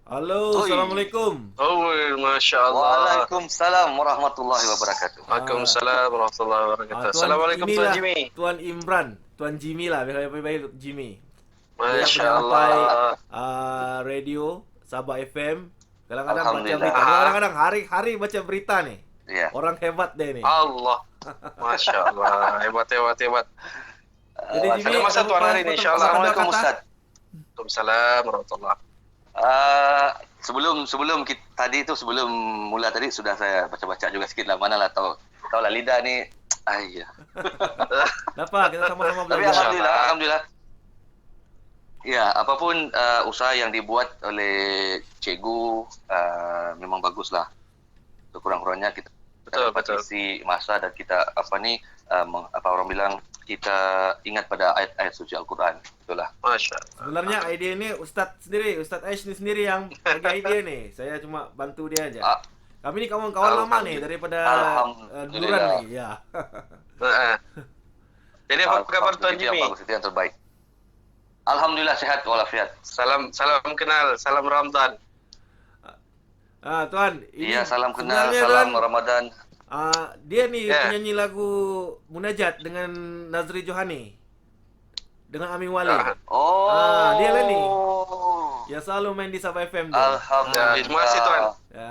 Halo, Oi. Assalamualaikum. Oh, Masya Allah. Waalaikumsalam warahmatullahi wabarakatuh. Ah, Waalaikumsalam warahmatullahi wabarakatuh. Tuan Assalamualaikum Tuan inilah Jimmy. Tuan Imran, Tuan Jimmy lah, baik Jimmy. Dia Masya penyampai Allah. radio Sabah FM. Kadang-kadang baca berita. Dia Alhamdulillah. Aha. kadang-kadang hari-hari baca berita nih. Ya. Orang hebat deh nih. Allah. Masya Allah. Hebat, hebat, hebat. Jadi Masya Jimmy, Ada masa Tuan hari ini, insya Allah. patah Assalamualaikum kata. Ustaz. Waalaikumsalam warahmatullahi. Sebelum kita, tadi itu sebelum mula tadi sudah saya baca-baca juga sedikit lah, mana lah tahu lah lidah ni. Ya. Dapat kita sama-sama Tapi belajar. alhamdulillah. Ya, apapun usaha yang dibuat oleh cikgu memang baguslah. Kurang-kurangnya kita Betul, dapat betul. isi masa dan kita orang bilang kita ingat pada ayat-ayat suci Al-Quran. Itulah. Masya Allah. Sebenarnya idea ini Ustadz Aish ni sendiri yang bagi idea nih. Saya cuma bantu dia aja. Ah, Kami ni kawan-kawan lama nih daripada Alhamdulillah. Duran lagi. Ya. Jadi apa kabar Tuan Itu yang Jimmy? bagus, itu yang terbaik. Alhamdulillah sehat walafiat. Salam kenal, salam Ramadan. Tuan, ini Iya, salam kenal, sebenarnya, salam Tuan, Ramadan. dia nih Ya. penyanyi lagu Munajat dengan Nazri Johani dengan Amin Wali. Oh. dia lah ni. Ya selalu main di Sabah FM dia. Alhamdulillah. Terima kasih, Tuan. Ya.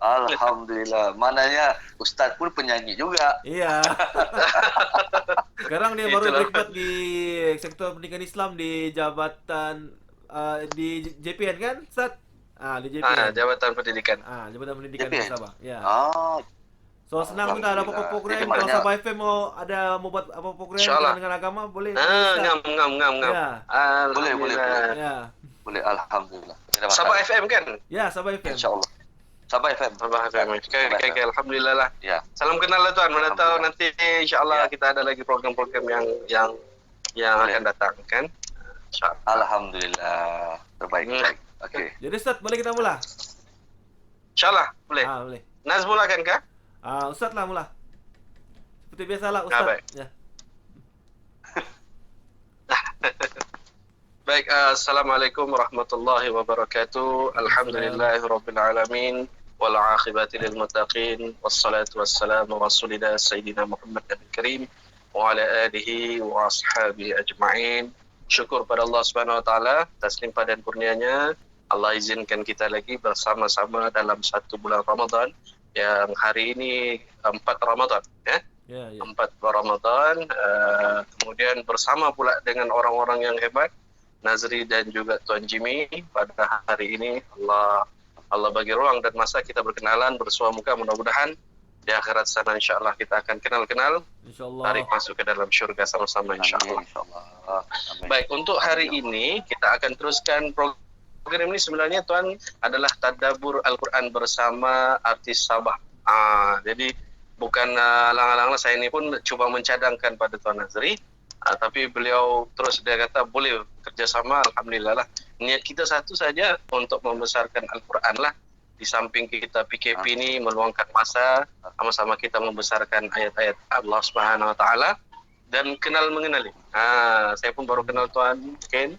Alhamdulillah. Mananya Ustaz pun penyanyi juga. Iya. Sekarang dia baru Itulah. berkhidmat di sektor pendidikan Islam di jabatan di JPN kan, Ustaz? Di JPN. Jabatan Pendidikan. Jabatan Pendidikan di JPN? Sabah. Ya. Ah, So senang kita ada apa-apa Alhamdulillah. program Jadi kalau maknanya- Sabah FM mau buat apa program InsyaAllah. dengan agama boleh. Ngam. Ya. Boleh. Alhamdulillah. Ya. boleh. Alhamdulillah. Tidak masalah. Sabah FM kan? Ya, Sabah FM. InsyaAllah. Sabah FM. Sabah FM. Okay, alhamdulillah lah. Ya. Salam kenal lah Tuan. Mana tahu Alhamdulillah. nanti insyaAllah Ya. kita ada lagi program-program yang Boleh. akan datang kan? InsyaAllah. Alhamdulillah. Terbaik. Terbaik. Okey. Jadi Ustaz, boleh kita mula? InsyaAllah boleh. Boleh. Naz mulakan kah? Ustaz lah mula. Seperti biasalah baik. Ustaz. Ya. Baik, Assalamualaikum warahmatullahi wabarakatuh. Alhamdulillahirrabbilalamin. Wal'aqibati lilmuttaqin. Wassalatu wassalamu rasulina Sayyidina Muhammad Nabi Karim. Wa ala alihi wa ashabihi ajma'in. Syukur pada Allah Subhanahu Wa Taala atas limpah dan kurnianya. Allah izinkan kita lagi bersama-sama dalam satu bulan Ramadan yang hari ini 4 Ramadan, ya. Ya. 4 Ramadan, kemudian bersama pula dengan orang-orang yang hebat, Nazri dan juga Tuan Jimmy. Pada hari ini Allah bagi ruang dan masa kita berkenalan, bersua muka. Mudah-mudahan di akhirat sana insyaAllah kita akan kenal-kenal, Insyaallah. tarik masuk ke dalam syurga sama-sama insyaAllah. InsyaAllah. Amin. Baik, untuk hari ini kita akan teruskan program ini. Sebenarnya Tuan adalah tadabbur Al-Quran bersama artis Sabah. Jadi bukan lang-lang saya ini pun cuba mencadangkan pada Tuan Nazri, tapi beliau terus dia kata boleh kerjasama. Alhamdulillah lah. Niat kita satu saja, untuk membesarkan Al-Quran lah. Di samping kita PKP ini meluangkan masa, sama-sama kita membesarkan ayat-ayat Allah Subhanahu Wa Taala dan kenal mengenali. Saya pun baru kenal Tuan Ken.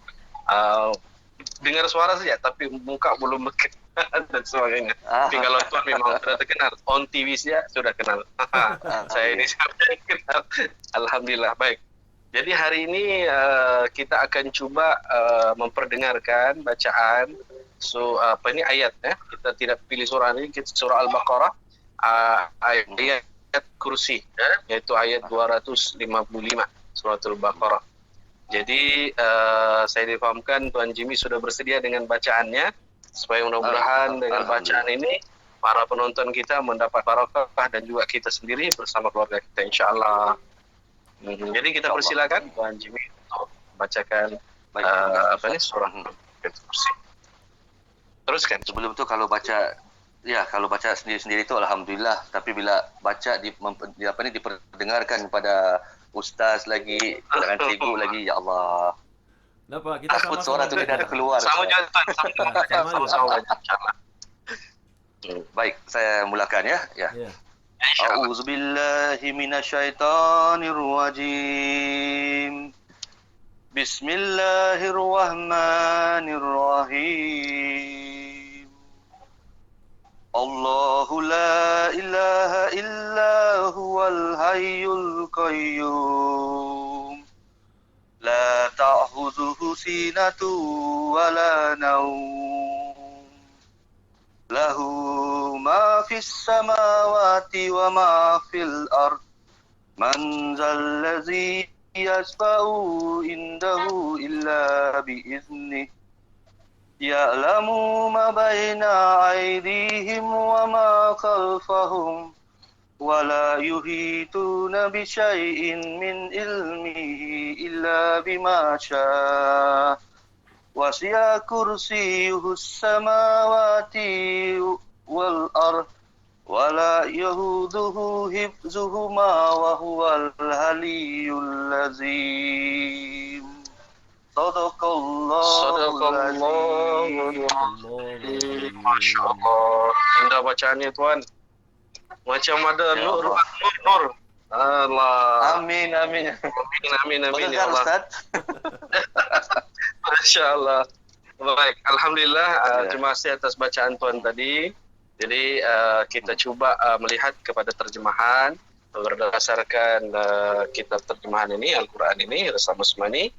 Dengar suara saja, tapi muka belum kenal dan sebagainya. Tapi kalau Tuan memang sudah terkenal, on TV saja sudah kenal. Saya ini sudah kenal. Alhamdulillah, baik. Jadi hari ini kita akan cuba memperdengarkan bacaan ini ayat, ya. Kita tidak pilih surah ini, surah Al-Baqarah, ayat kursi, yaitu ayat 255 surah Al-Baqarah. Jadi saya difahamkan Tuan Jimmy sudah bersedia dengan bacaannya, supaya mudah-mudahan dengan bacaan ini para penonton kita mendapat barakah dan juga kita sendiri bersama keluarga kita insyaAllah. Jadi kita persilakan Tuan Jimmy untuk membacakan surah kursi. Teruskan. Sebelum tu kalau baca sendiri-sendiri tu alhamdulillah, tapi bila baca diperdengarkan kepada ustaz lagi, dengan cikgu lagi, ya Allah. Dapat kita Takut sama-sama suara tu tidak ada keluar. Sama sama insyaAllah. Baik, saya mulakan ya. Ya. A'udzubillahi minasyaitonirrajim. Bismillahirrahmanirrahim. sinatu wala naum. Lahu ma fis samawati wa ma fil ard. Man zallazi yasfa'u indahu illa biiznih. Ya'lamu ma baina aydihim wa ma khalfahum. ولا يحيطون بشيء من علمه إلا بما شاء وسع كرسيه السماوات والأرض ولا يؤوده حفظهما وهو العلي العظيم صدق الله العظيم. Masya Allah. Indah bacaannya Tuan. Macam ada Ya nur. Allah. Nur. Allah. Amin. Amin ya Dengar Allah. Ustaz. Masya Allah. Baik, Alhamdulillah. Ya. Terima kasih atas bacaan Tuan tadi. Jadi kita cuba melihat kepada terjemahan berdasarkan kitab terjemahan ini, Al-Quran ini, Rasam Usmani.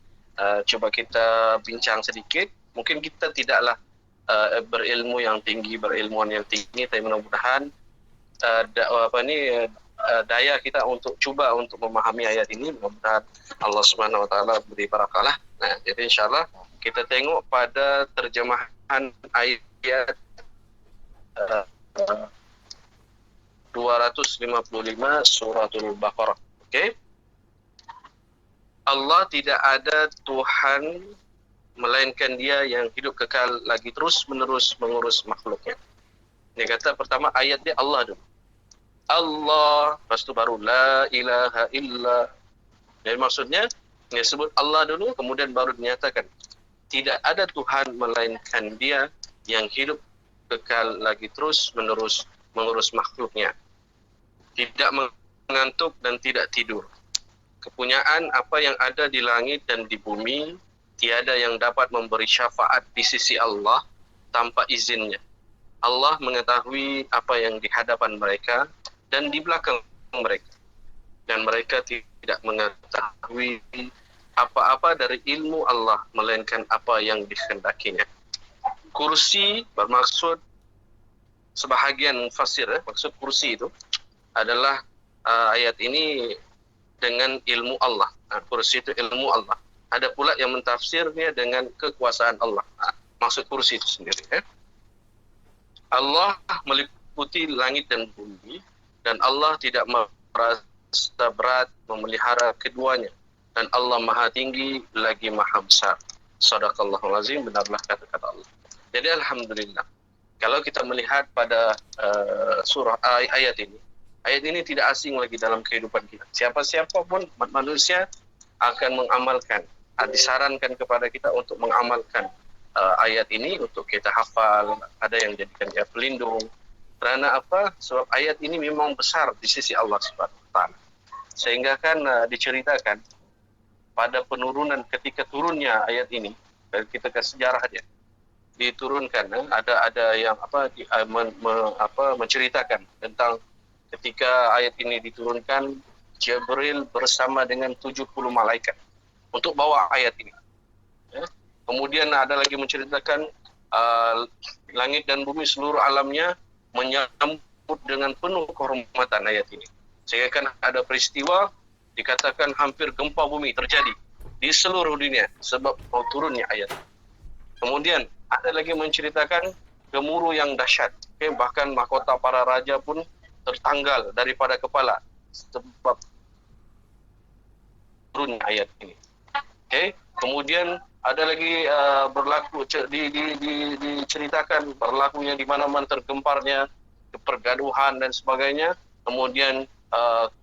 Cuba kita bincang sedikit. Mungkin kita tidaklah berilmu yang tinggi, berilmuan yang tinggi, tapi mudah-mudahan daya kita untuk cuba untuk memahami ayat ini, mudah-mudahan Allah Subhanahu wa taala beri barakah. Nah, jadi insyaallah kita tengok pada terjemahan ayat 255 suratul Baqarah. Okey. Allah tidak ada Tuhan melainkan Dia yang hidup kekal lagi terus menerus mengurus makhluknya. Dia kata pertama ayat dia Allah dulu. Allah, lepas tu baru la ilaha illa. Jadi maksudnya dia sebut Allah dulu, kemudian baru dinyatakan tidak ada Tuhan melainkan Dia yang hidup kekal lagi terus menerus mengurus makhluknya. Tidak mengantuk dan tidak tidur. Kepunyaan apa yang ada di langit dan di bumi, tiada yang dapat memberi syafaat di sisi Allah tanpa izinnya. Allah mengetahui apa yang di hadapan mereka dan di belakang mereka. Dan mereka tidak mengetahui apa-apa dari ilmu Allah melainkan apa yang dikehendakinya. Kursi bermaksud sebahagian mufassir, maksud kursi itu adalah ayat ini dengan ilmu Allah. Kursi itu ilmu Allah. Ada pula yang mentafsirnya dengan kekuasaan Allah. Maksud kursi itu sendiri. Allah meliputi langit dan bumi dan Allah tidak merasa berat memelihara keduanya dan Allah Maha Tinggi lagi Maha Besar. Shadaqallahul Azim, benarlah kata-kata Allah. Jadi alhamdulillah. Kalau kita melihat pada surah ayat ini tidak asing lagi dalam kehidupan kita. Siapa-siapa pun manusia akan mengamalkan. Disarankan kepada kita untuk mengamalkan ayat ini untuk kita hafal. Ada yang jadikan dia pelindung. Kerana apa? Sebab ayat ini memang besar di sisi Allah Subhanahu wa taala. Sehingga kan diceritakan pada penurunan ketika turunnya ayat ini, kita ke sejarah dia. Diturunkan ada yang menceritakan tentang ketika ayat ini diturunkan, Jibril bersama dengan 70 malaikat untuk bawa ayat ini. Kemudian ada lagi menceritakan langit dan bumi seluruh alamnya menyambut dengan penuh kehormatan ayat ini. Sehingga kan ada peristiwa dikatakan hampir gempa bumi terjadi di seluruh dunia sebab turunnya ayat. Kemudian ada lagi menceritakan gemuruh yang dahsyat. Bahkan mahkota para raja pun tertanggal daripada kepala sebab turunnya ayat ini. Kemudian ada lagi berlaku diceritakan berlakunya di mana-mana tergemparnya pergaduhan dan sebagainya. Kemudian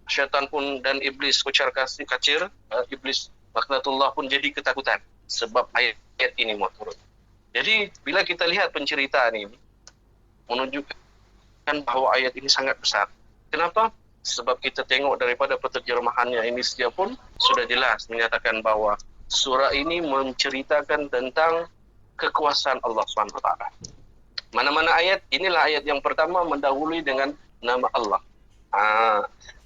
syaitan pun dan iblis kacir iblis laknatullah pun jadi ketakutan sebab ayat ini mau turun. Jadi bila kita lihat penceritaan ini menunjukkan bahawa ayat ini sangat besar. Kenapa? Sebab kita tengok daripada penerjemahannya ini saja pun sudah jelas menyatakan bahawa surah ini menceritakan tentang kekuasaan Allah SWT. Mana-mana ayat, inilah ayat yang pertama mendahului dengan nama Allah.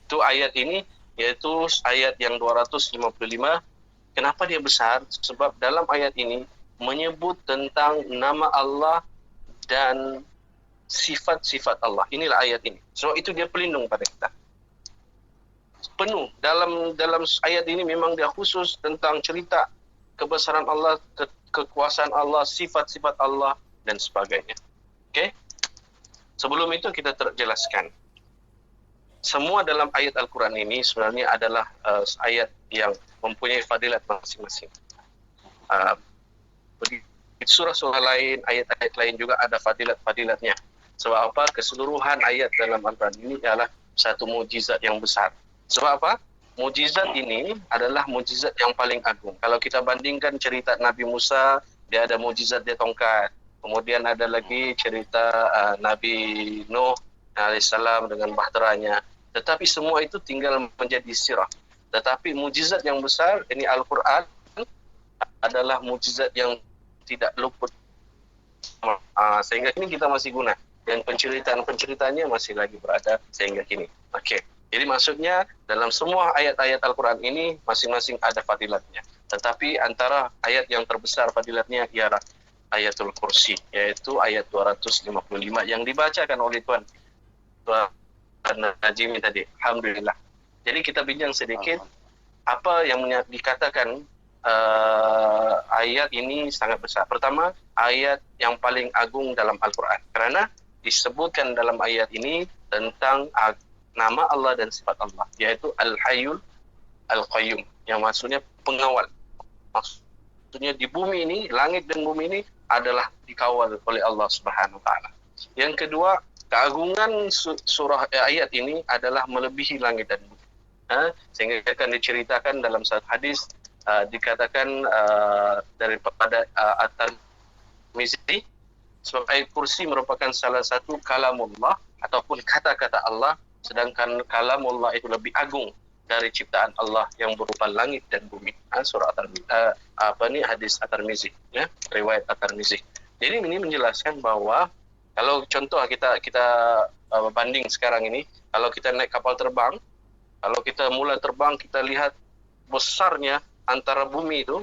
Itu ayat ini, yaitu ayat yang 255 Kenapa dia besar? Sebab dalam ayat ini menyebut tentang nama Allah dan sifat-sifat Allah. Inilah ayat ini. Sebab itu dia pelindung pada kita. Penuh dalam ayat ini memang dia khusus tentang cerita kebesaran Allah, kekuasaan Allah, sifat-sifat Allah dan sebagainya. Okey? Sebelum itu kita terjelaskan. Semua dalam ayat Al-Quran ini sebenarnya adalah ayat yang mempunyai fadilat masing-masing. Surah-surah lain, ayat-ayat lain juga ada fadilat-fadilatnya. Sebab apa? Keseluruhan ayat dalam Al-Quran ini adalah satu mukjizat yang besar. Sebab apa? Mukjizat ini adalah mukjizat yang paling agung. Kalau kita bandingkan cerita Nabi Musa, dia ada mukjizat dia tongkat. Kemudian ada lagi cerita Nabi Nuh alaihissalam dengan bahteranya. Tetapi semua itu tinggal menjadi sirah. Tetapi mukjizat yang besar, ini Al-Quran, adalah mukjizat yang tidak luput. Sehingga kini kita masih guna. Dan penceritaan-penceritanya masih lagi berada sehingga kini. Okey. Jadi maksudnya dalam semua ayat-ayat Al-Quran ini masing-masing ada fadilatnya. Tetapi antara ayat yang terbesar fadilatnya ialah ayatul kursi, yaitu ayat 255 yang dibacakan oleh Tuan Najimi tadi. Alhamdulillah. Jadi kita bincang sedikit apa yang dikatakan ayat ini sangat besar. Pertama, ayat yang paling agung dalam Al-Quran. Kerana disebutkan dalam ayat ini tentang nama Allah dan sifat Allah, yaitu Al-Hayyul Al-Qayyum, yang maksudnya pengawal. Maksudnya di bumi ini, langit dan bumi ini adalah dikawal oleh Allah Subhanahu Wa Taala. Yang kedua, keagungan surah ayat ini adalah melebihi langit dan bumi. Sehingga akan diceritakan dalam satu hadis, dikatakan daripada At-Tirmizi, sebab ayat kursi merupakan salah satu kalamullah ataupun kata-kata Allah, sedangkan kalamullah itu lebih agung dari ciptaan Allah yang berupa langit dan bumi. Surah hadis At-Tirmizi, ya, riwayat At-Tirmizi. Jadi ini menjelaskan bahwa kalau contoh kita banding sekarang ini, kalau kita naik kapal terbang, kalau kita mula terbang, kita lihat besarnya antara bumi itu,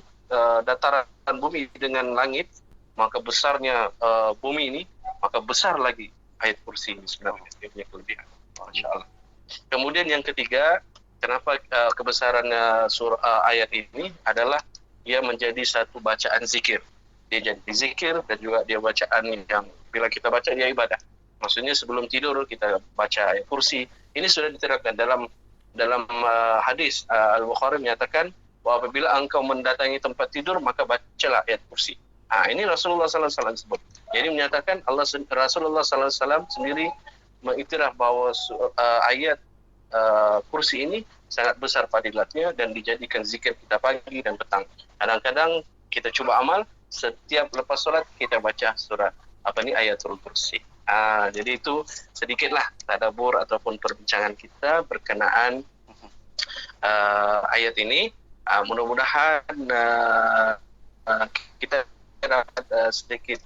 dataran bumi dengan langit, maka besarnya bumi ini, maka besar lagi ayat kursi ini sebenarnya. Dia punya kelebihan. Masya Allah. Kemudian yang ketiga, kenapa kebesaran ayat ini adalah dia menjadi satu bacaan zikir. Dia jadi zikir dan juga dia bacaan yang bila kita baca dia ibadah. Maksudnya sebelum tidur kita baca ayat kursi. Ini sudah diterangkan dalam hadis Al-Bukhari menyatakan bahwa apabila engkau mendatangi tempat tidur maka bacalah ayat kursi. Ini Rasulullah SAW sebut. Jadi menyatakan Rasulullah SAW sendiri mengiktiraf bahawa ayat kursi ini sangat besar fadilatnya dan dijadikan zikir kita pagi dan petang. Kadang-kadang kita cuba amal, setiap lepas solat kita baca surah ayatul kursi. Jadi itu sedikitlah tadabbur ataupun perbincangan kita berkenaan ayat ini. Mudah-mudahan kita dapat sedikit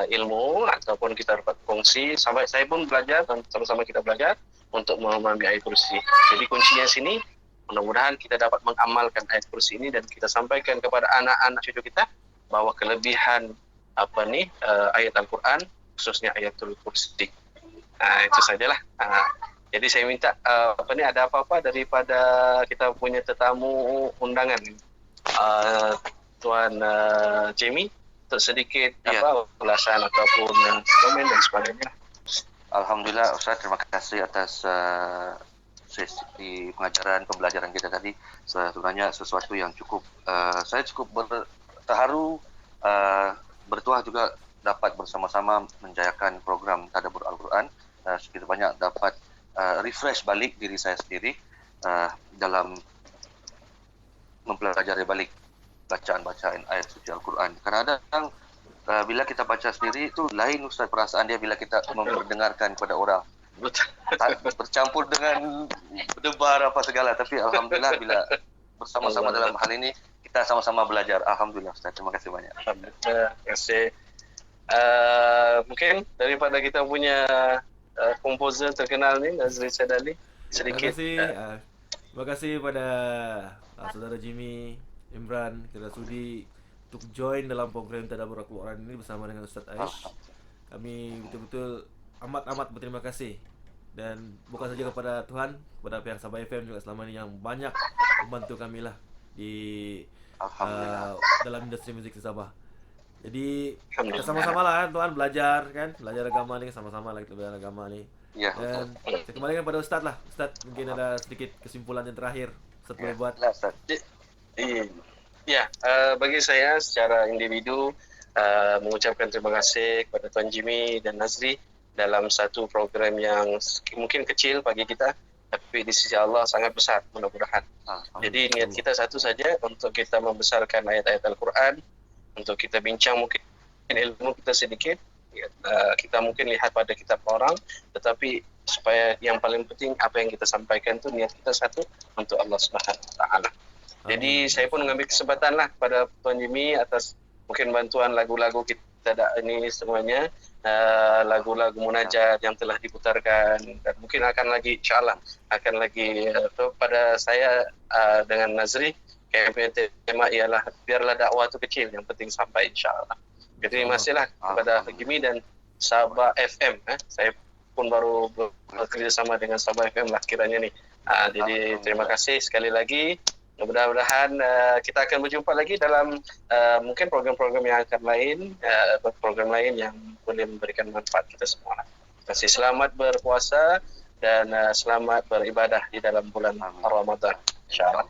ilmu ataupun kita dapat kongsi. Sampai saya pun belajar dan sama-sama kita belajar untuk memahami ayat kursi. Jadi kuncinya sini, mudah-mudahan kita dapat mengamalkan ayat kursi ini dan kita sampaikan kepada anak-anak cucu kita bahwa kelebihan ayat Al-Quran, khususnya ayatul kursi. Itu sajalah. Jadi saya minta ada apa-apa daripada kita punya tetamu undangan, Tuan Jamie, untuk sedikit ulasan ataupun komen dan sebagainya. Alhamdulillah Ustaz, terima kasih atas sesi pengajaran pembelajaran kita tadi. Sebenarnya sesuatu yang cukup saya cukup terharu, bertuah juga dapat bersama-sama menjayakan program Tadabbur Al-Quran. Sedikit banyak dapat refresh balik diri saya sendiri dalam mempelajari balik bacaan-bacaan ayat suci Al-Quran. Kadang-kadang bila kita baca sendiri itu lain Ustaz perasaan dia bila kita mendengarkan kepada orang. Bercampur dengan berdebar apa segala, tapi alhamdulillah bila bersama-sama dalam hal ini kita sama-sama belajar. Alhamdulillah Ustaz, terima kasih banyak. Terima kasih. Mungkin daripada kita punya komposer terkenal ni, Nazri Sadali, sedikit. Terima kasih. Terima kasih pada saudara Jimmy, Imran, kita sudi untuk join dalam program Tadabbur Al-Quran ini bersama dengan Ustaz Aish. Kami betul-betul amat-amat berterima kasih, dan bukan saja kepada Tuhan, kepada pihak Sabah FM juga selama ini yang banyak membantu kami lah di Alhamdulillah. dalam industri musik di Sabah. Jadi kita Alhamdulillah. sama-sama lah kan Tuhan, belajar kan, belajar agama ni, sama-sama lah kita belajar agama ni. Ya, betul. Dan saya kembalikan pada Ustaz lah. Ustaz, mungkin ada sedikit kesimpulan yang terakhir Ustaz Ya, boleh buat. lah, Ustaz. Ya, bagi saya secara individu mengucapkan terima kasih kepada Tuan Jimmy dan Nazri dalam satu program yang mungkin kecil bagi kita, tapi di sisi Allah sangat besar mudah-mudahan. Jadi niat kita satu saja, untuk kita membesarkan ayat-ayat Al-Quran, untuk kita bincang mungkin ilmu kita sedikit, kita mungkin lihat pada kitab orang, tetapi supaya yang paling penting apa yang kita sampaikan tu niat kita satu untuk Allah Subhanahu Wa Taala. Jadi saya pun mengambil kesempatan lah pada Tuan Jimmy atas mungkin bantuan lagu-lagu kita ini semuanya, lagu-lagu munajat yang telah diputarkan, dan mungkin akan lagi insyaAllah akan lagi pada saya dengan Nazri KMP tema ialah biarlah dakwah itu kecil, yang penting sampai insyaAllah. Jadi terima kasihlah kepada Jimmy dan Sabah FM. Saya pun baru bekerja sama dengan Sabah FM lah kiranya ni. Jadi terima kasih sekali lagi. Mudah-mudahan kita akan berjumpa lagi dalam mungkin program-program yang akan lain, program lain yang boleh memberikan manfaat kita semua. Terima kasih. Selamat berpuasa dan selamat beribadah di dalam bulan Ramadan. InsyaAllah.